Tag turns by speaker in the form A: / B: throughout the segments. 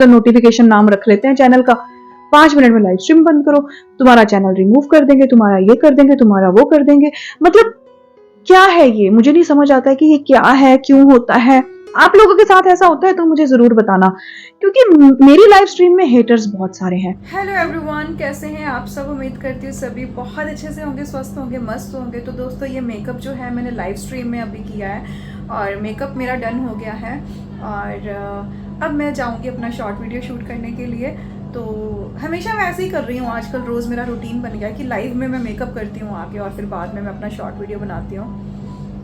A: तो नोटिफिकेशन नाम रख लेते हैं चैनल का, 5 मिनट में लाइव स्ट्रीम बंद करो, तुम्हारा चैनल रिमूव कर देंगे, तुम्हारा ये कर देंगे, तुम्हारा वो कर देंगे। मतलब क्या है ये, मुझे नहीं समझ आता है कि ये क्या है, क्यों होता है। आप लोगों के साथ ऐसा होता है तो मुझे जरूर बताना, क्योंकि मेरी लाइव स्ट्रीम में हेटर्स बहुत सारे हैं।
B: हेलो एवरीवन, कैसे हैं आप सब। उम्मीद करती हूँ सभी बहुत अच्छे से होंगे, स्वस्थ होंगे, मस्त होंगे। तो दोस्तों, ये मेकअप जो है मैंने लाइव स्ट्रीम में अभी किया है और मेकअप मेरा डन हो गया है। और अब मैं जाऊँगी अपना शॉर्ट वीडियो शूट करने के लिए। तो हमेशा मैं ऐसे ही कर रही हूँ आजकल, रोज़ मेरा रूटीन बन गया है कि लाइव में मैं मेकअप करती हूँ आके और फिर बाद में मैं अपना शॉर्ट वीडियो बनाती हूँ।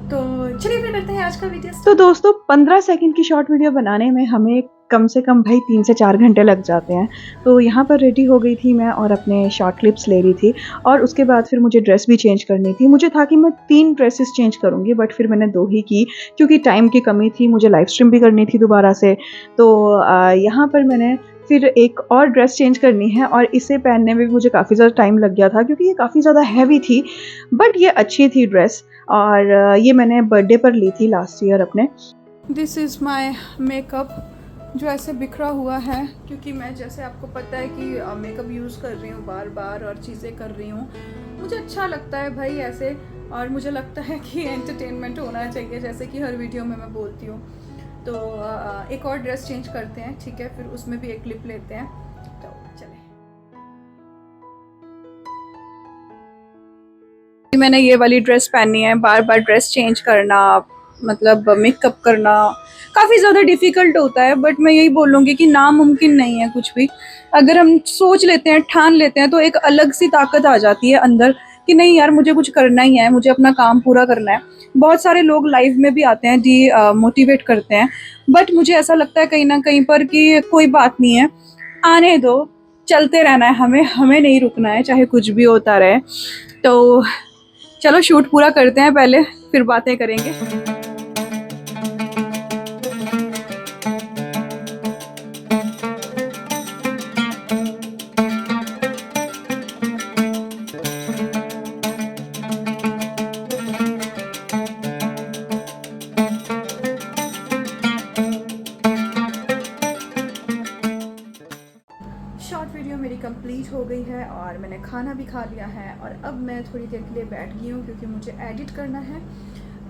B: तो चलिए फिर करते हैं आज का वीडियो।
A: तो दोस्तों, 15 सेकंड की शॉर्ट वीडियो बनाने में हमें कम से कम भाई 3 से 4 घंटे लग जाते हैं। तो यहाँ पर रेडी हो गई थी मैं और अपने शॉर्ट क्लिप्स ले रही थी, और उसके बाद फिर मुझे ड्रेस भी चेंज करनी थी। मुझे था कि मैं 3 ड्रेसेस चेंज करूँगी, बट फिर मैंने 2 ही की, क्योंकि टाइम की कमी थी, मुझे लाइव स्ट्रीम भी करनी थी दोबारा से। तो यहाँ पर मैंने फिर एक और ड्रेस चेंज करनी है, और इसे पहनने में भी मुझे काफ़ी ज़्यादा टाइम लग गया था, क्योंकि ये काफ़ी ज़्यादा हैवी थी, बट ये अच्छी थी ड्रेस। और ये मैंने बर्थडे पर ली थी लास्ट ईयर अपने।
B: दिस इज़ माई मेकअप जो ऐसे बिखरा हुआ है, क्योंकि मैं, जैसे आपको पता है कि मेकअप यूज़ कर रही हूँ बार बार और चीज़ें कर रही हूँ। मुझे अच्छा लगता है भाई ऐसे, और मुझे लगता है कि एंटरटेनमेंट होना चाहिए, जैसे कि हर वीडियो में मैं बोलती हूँ। तो एक और ड्रेस चेंज करते हैं, ठीक है, फिर उसमें भी एक क्लिप लेते हैं। तो चले, मैंने ये वाली ड्रेस पहनी है। बार बार ड्रेस चेंज करना, मतलब मेकअप करना काफ़ी ज़्यादा डिफ़िकल्ट होता है, बट मैं यही बोलूँगी कि नामुमकिन नहीं है कुछ भी। अगर हम सोच लेते हैं, ठान लेते हैं, तो एक अलग सी ताकत आ जाती है अंदर कि नहीं यार, मुझे कुछ करना ही है, मुझे अपना काम पूरा करना है। बहुत सारे लोग लाइव में भी आते हैं, मोटिवेट करते हैं, बट मुझे ऐसा लगता है कहीं ना कहीं पर कि कोई बात नहीं है, आने दो, चलते रहना है, हमें नहीं रुकना है, चाहे कुछ भी होता रहे। तो चलो शूट पूरा करते हैं पहले, फिर बातें करेंगे। शॉर्ट वीडियो मेरी कंप्लीट हो गई है और मैंने खाना भी खा लिया है, और अब मैं थोड़ी देर के लिए बैठ गई हूँ, क्योंकि मुझे एडिट करना है।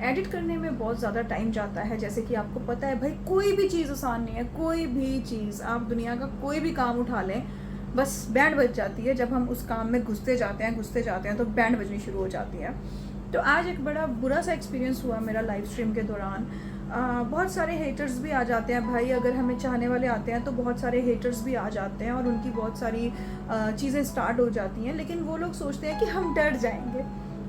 B: एडिट करने में बहुत ज़्यादा टाइम जाता है, जैसे कि आपको पता है भाई, कोई भी चीज़ आसान नहीं है। कोई भी चीज़, आप दुनिया का कोई भी काम उठा लें, बस बैंड बज जाती है। जब हम उस काम में घुसते जाते हैं तो बैंड बजनी शुरू हो जाती है। तो आज एक बड़ा बुरा सा एक्सपीरियंस हुआ मेरा लाइव स्ट्रीम के दौरान। बहुत सारे हेटर्स भी आ जाते हैं भाई, अगर हमें चाहने वाले आते हैं तो बहुत सारे हेटर्स भी आ जाते हैं, और उनकी बहुत सारी चीज़ें स्टार्ट हो जाती हैं। लेकिन वो लोग सोचते हैं कि हम डर जाएंगे।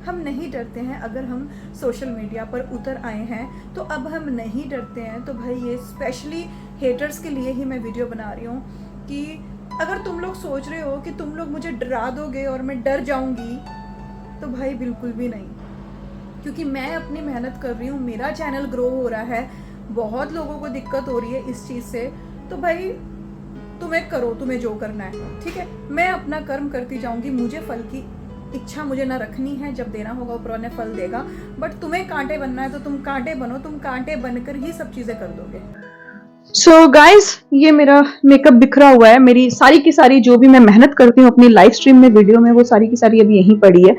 B: हम नहीं डरते हैं। अगर हम सोशल मीडिया पर उतर आए हैं तो अब हम नहीं डरते हैं। तो भाई, ये स्पेशली हेटर्स के लिए ही मैं वीडियो बना रही हूँ कि अगर तुम लोग सोच रहे हो कि तुम लोग मुझे डरा दोगे और मैं डर जाऊँगी, तो भाई बिल्कुल भी नहीं, क्योंकि मैं अपनी मेहनत कर रही हूँ, मेरा चैनल ग्रो हो रहा है, बहुत लोगों को दिक्कत हो रही है इस चीज़ से। तो भाई, तुम्हें करो, तुम्हें जो करना है, ठीक है। मैं अपना कर्म करती जाऊँगी, मुझे फल की इच्छा मुझे ना रखनी है। जब देना होगा ऊपर वाले फल देगा, बट तुम्हें कांटे बनना है तो तुम कांटे बनो, तुम कांटे बनकर ही सब चीज़ें कर दोगे।
A: सो गाइज, ये मेरा मेकअप बिखरा हुआ है। मेरी सारी की सारी जो भी मैं मेहनत करती हूँ अपनी लाइव स्ट्रीम में, वीडियो में, वो सारी की सारी अभी यहीं पड़ी है,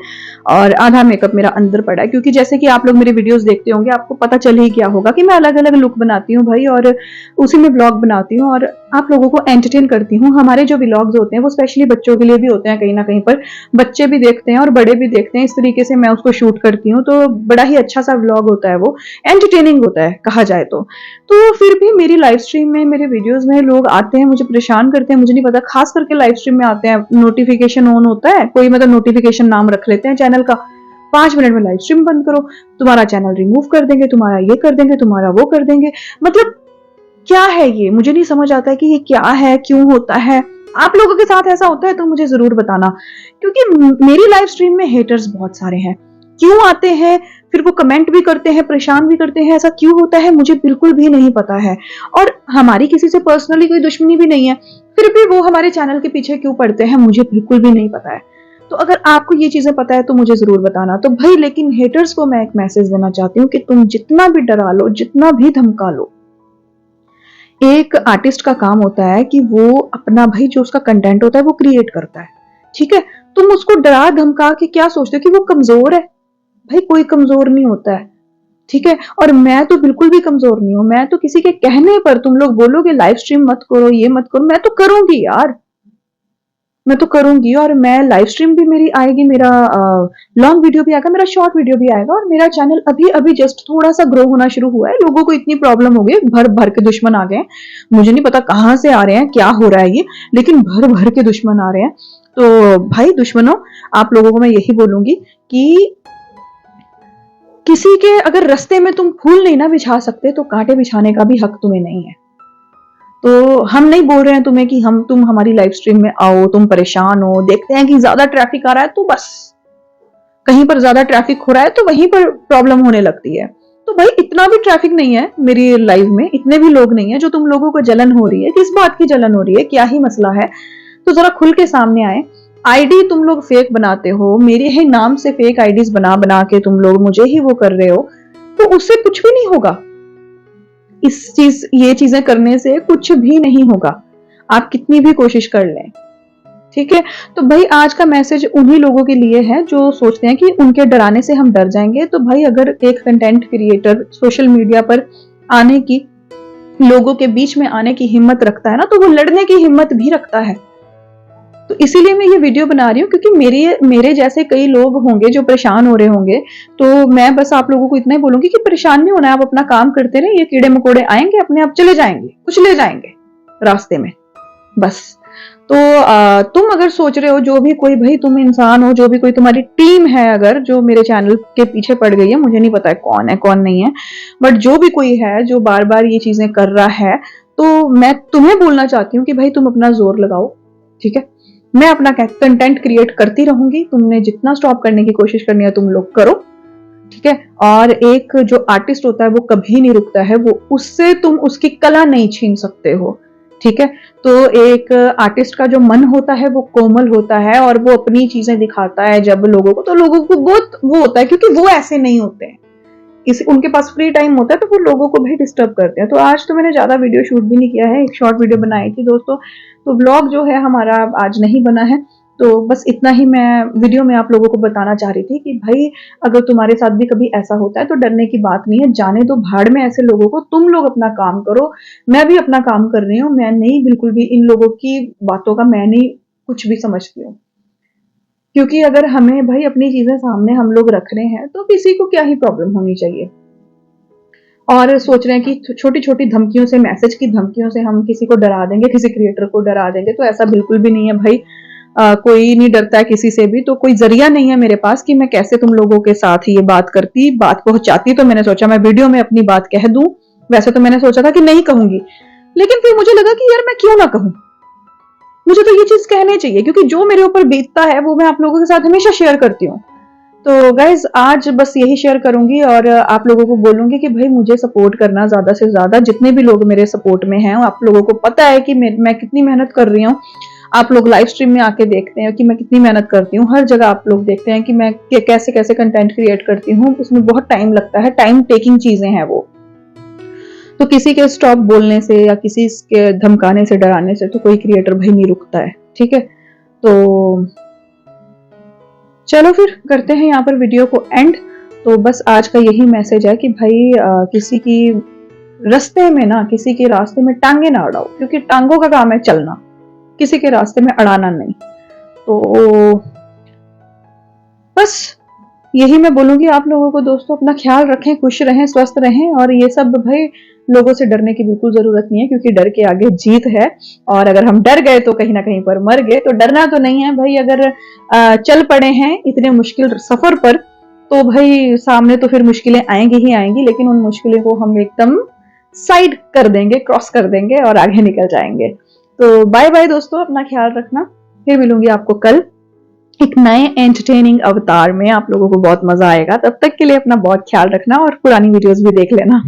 A: और आधा मेकअप मेरा अंदर पड़ा है। क्योंकि जैसे कि आप लोग मेरे वीडियोस देखते होंगे, आपको पता चल ही गया होगा कि मैं अलग अलग लुक बनाती हूँ भाई, और उसी में व्लॉग बनाती हूँ और आप लोगों को एंटरटेन करती हूँ। हमारे जो व्लॉग्स होते हैं वो स्पेशली बच्चों के लिए भी होते हैं, कहीं ना कहीं पर बच्चे भी देखते हैं और बड़े भी देखते हैं। इस तरीके से मैं उसको शूट करती हूँ, तो बड़ा ही अच्छा सा व्लॉग होता है, वो एंटरटेनिंग होता है कहा जाए तो फिर भी मेरी लाइव स्ट्रीम में, मेरे वीडियोस में लोग आते हैं, मुझे परेशान करते हैं। मुझे नहीं पता, खास करके लाइव स्ट्रीम में आते हैं, नोटिफिकेशन ऑन होता है, कोई मतलब नोटिफिकेशन नाम रख लेते हैं चैनल का, 5 मिनट में लाइव स्ट्रीम बंद करो, तुम्हारा चैनल रिमूव कर देंगे, तुम्हारा ये कर देंगे, तुम्हारा वो कर देंगे। मतलब क्या है ये, मुझे नहीं समझ आता है कि ये क्या है, क्यों होता है। आप लोगों के साथ ऐसा होता है तो मुझे जरूर बताना, क्योंकि मेरी लाइव स्ट्रीम में हेटर्स बहुत सारे हैं। क्यों आते हैं, फिर वो कमेंट भी करते हैं, परेशान भी करते हैं, ऐसा क्यों होता है मुझे बिल्कुल भी नहीं पता है। और हमारी किसी से पर्सनली कोई दुश्मनी भी नहीं है, फिर भी वो हमारे चैनल के पीछे क्यों पड़ते हैं मुझे बिल्कुल भी नहीं पता है। तो अगर आपको ये चीजें पता है तो मुझे जरूर बताना। तो भाई, लेकिन हेटर्स को मैं एक मैसेज देना चाहती हूँ कि तुम जितना भी डरा लो, जितना भी धमका लो, एक आर्टिस्ट का काम होता है कि वो अपना भाई जो उसका कंटेंट होता है वो क्रिएट करता है, ठीक है। तुम उसको डरा धमका के क्या सोचते हो कि वो कमजोर है? भाई कोई कमजोर नहीं होता है, ठीक है। और मैं तो बिल्कुल भी कमजोर नहीं हूं, मैं तो किसी के कहने पर तुम लोग बोलोगे लाइव स्ट्रीम मत करो, ये मत करो, मैं तो करूंगी यार, मैं तो करूंगी। और मैं लाइव स्ट्रीम भी मेरी आएगी, मेरा लॉन्ग वीडियो भी आएगा, मेरा शॉर्ट वीडियो भी आएगा। और मेरा चैनल अभी अभी जस्ट थोड़ा सा ग्रो होना शुरू हुआ है। लोगों को इतनी प्रॉब्लम हो गई, भर भर के दुश्मन आ गए, मुझे नहीं पता कहां से आ रहे हैं, क्या हो रहा है ये, लेकिन भर भर के दुश्मन आ रहे हैं। तो भाई दुश्मनों, आप लोगों को मैं यही बोलूंगी कि किसी के अगर रास्ते में तुम फूल नहीं ना बिछा सकते तो कांटे बिछाने का भी हक तुम्हें नहीं है। तो हम नहीं बोल रहे हैं तुम्हें कि तुम हमारी लाइव स्ट्रीम में आओ, तुम परेशान हो, देखते हैं कि ज्यादा ट्रैफिक आ रहा है तो बस कहीं पर ज्यादा ट्रैफिक हो रहा है तो वहीं पर प्रॉब्लम होने लगती है। तो भाई इतना भी ट्रैफिक नहीं है मेरी लाइव में, इतने भी लोग नहीं है जो तुम लोगों को जलन हो रही है। किस बात की जलन हो रही है, क्या ही मसला है? तो जरा खुल के सामने आए। आईडी तुम लोग फेक बनाते हो, मेरे ही नाम से फेक आईडीज बना बना के तुम लोग मुझे ही वो कर रहे हो, तो उससे कुछ भी नहीं होगा। ये चीजें करने से कुछ भी नहीं होगा, आप कितनी भी कोशिश कर लें, ठीक है। तो भाई आज का मैसेज उन्हीं लोगों के लिए है जो सोचते हैं कि उनके डराने से हम डर जाएंगे। तो भाई अगर एक कंटेंट क्रिएटर सोशल मीडिया पर आने की, लोगों के बीच में आने की हिम्मत रखता है ना, तो वो लड़ने की हिम्मत भी रखता है। तो इसीलिए मैं ये वीडियो बना रही हूँ, क्योंकि मेरे जैसे कई लोग होंगे जो परेशान हो रहे होंगे। तो मैं बस आप लोगों को इतना ही बोलूंगी कि परेशान नहीं होना है, आप अपना काम करते रहे, ये कीड़े मकोड़े आएंगे अपने आप चले जाएंगे, कुछ ले जाएंगे रास्ते में, बस। तो तुम अगर सोच रहे हो, जो भी कोई भाई तुम इंसान हो, जो भी कोई तुम्हारी टीम है अगर जो मेरे चैनल के पीछे पड़ गई है, मुझे नहीं पता है कौन नहीं है, बट जो भी कोई है जो बार बार ये चीजें कर रहा है, तो मैं तुम्हें बोलना चाहती हूँ कि भाई तुम अपना जोर लगाओ, ठीक है। मैं अपना कंटेंट क्रिएट करती रहूंगी, तुमने जितना स्टॉप करने की कोशिश करनी है तुम लोग करो, ठीक है। और एक जो आर्टिस्ट होता है वो कभी नहीं रुकता है, वो उससे तुम उसकी कला नहीं छीन सकते हो, ठीक है। तो एक आर्टिस्ट का जो मन होता है वो कोमल होता है और वो अपनी चीजें दिखाता है जब लोगों को, तो लोगों को बहुत वो होता है, क्योंकि वो ऐसे नहीं होते हैं, उनके पास फ्री टाइम होता है, तो वो लोगों को भी डिस्टर्ब करते हैं। तो आज तो मैंने ज्यादा वीडियो शूट भी नहीं किया है, एक शॉर्ट वीडियो बनाई थी दोस्तों, तो ब्लॉग जो है हमारा आज नहीं बना है। तो बस इतना ही मैं वीडियो में आप लोगों को बताना चाह रही थी कि भाई अगर तुम्हारे साथ भी कभी ऐसा होता है तो डरने की बात नहीं है, जाने दो भाड़ में ऐसे लोगों को, तुम लोग अपना काम करो। मैं भी अपना काम कर रही हूँ, मैं नहीं बिल्कुल भी इन लोगों की बातों का मैं नहीं कुछ भी समझती हूँ, क्योंकि अगर हमें भाई अपनी चीजें सामने हम लोग रख रहे हैं तो किसी को क्या ही प्रॉब्लम होनी चाहिए। और सोच रहे हैं कि छोटी छोटी धमकियों से, मैसेज की धमकियों से हम किसी को डरा देंगे, किसी क्रिएटर को डरा देंगे, तो ऐसा बिल्कुल भी नहीं है भाई। कोई नहीं डरता है किसी से भी, तो कोई जरिया नहीं है मेरे पास कि मैं कैसे तुम लोगों के साथ ये बात करती, बात पहुंचाती। तो मैंने सोचा मैं वीडियो में अपनी बात कह दूं। वैसे तो मैंने सोचा था कि नहीं कहूंगी, लेकिन फिर मुझे लगा कि यार मैं क्यों ना कहूं, मुझे तो ये चीज कहनी चाहिए, क्योंकि जो मेरे ऊपर बीतता है वो मैं आप लोगों के साथ हमेशा शेयर करती हूँ। तो गाइज आज बस यही शेयर करूंगी और आप लोगों को बोलूंगी कि भाई मुझे सपोर्ट करना, ज्यादा से ज्यादा जितने भी लोग मेरे सपोर्ट में हैं, आप लोगों को पता है कि मैं कितनी मेहनत कर रही हूँ। आप लोग लाइव स्ट्रीम में आके देखते हैं कि मैं कितनी मेहनत करती हूँ, हर जगह आप लोग देखते हैं कि मैं कैसे कैसे कंटेंट क्रिएट करती हूँ, उसमें बहुत टाइम लगता है, टाइम टेकिंग चीजें हैं वो। तो किसी के स्टॉप बोलने से या किसी के धमकाने से, डराने से तो कोई क्रिएटर भाई नहीं रुकता है, ठीक है। तो चलो फिर करते हैं यहाँ पर वीडियो को एंड। तो बस आज का यही मैसेज है कि भाई किसी की रास्ते में ना, किसी के रास्ते में टांगे ना अड़ाओ, क्योंकि टांगों का काम है चलना, किसी के रास्ते में अड़ाना नहीं। तो बस यही मैं बोलूंगी आप लोगों को दोस्तों, अपना ख्याल रखें, खुश रहें, स्वस्थ रहें। और ये सब भाई लोगों से डरने की बिल्कुल जरूरत नहीं है, क्योंकि डर के आगे जीत है। और अगर हम डर गए तो कहीं ना कहीं पर मर गए, तो डरना तो नहीं है भाई। अगर चल पड़े हैं इतने मुश्किल सफर पर, तो भाई सामने तो फिर मुश्किलें आएंगी ही आएंगी, लेकिन उन मुश्किलों को हम एकदम साइड कर देंगे, क्रॉस कर देंगे और आगे निकल जाएंगे। तो बाय बाय दोस्तों, अपना ख्याल रखना। फिर मिलूंगी आपको कल एक नए एंटरटेनिंग अवतार में, आप लोगों को बहुत मजा आएगा। तब तक के लिए अपना बहुत ख्याल रखना और पुरानी वीडियोस भी देख लेना।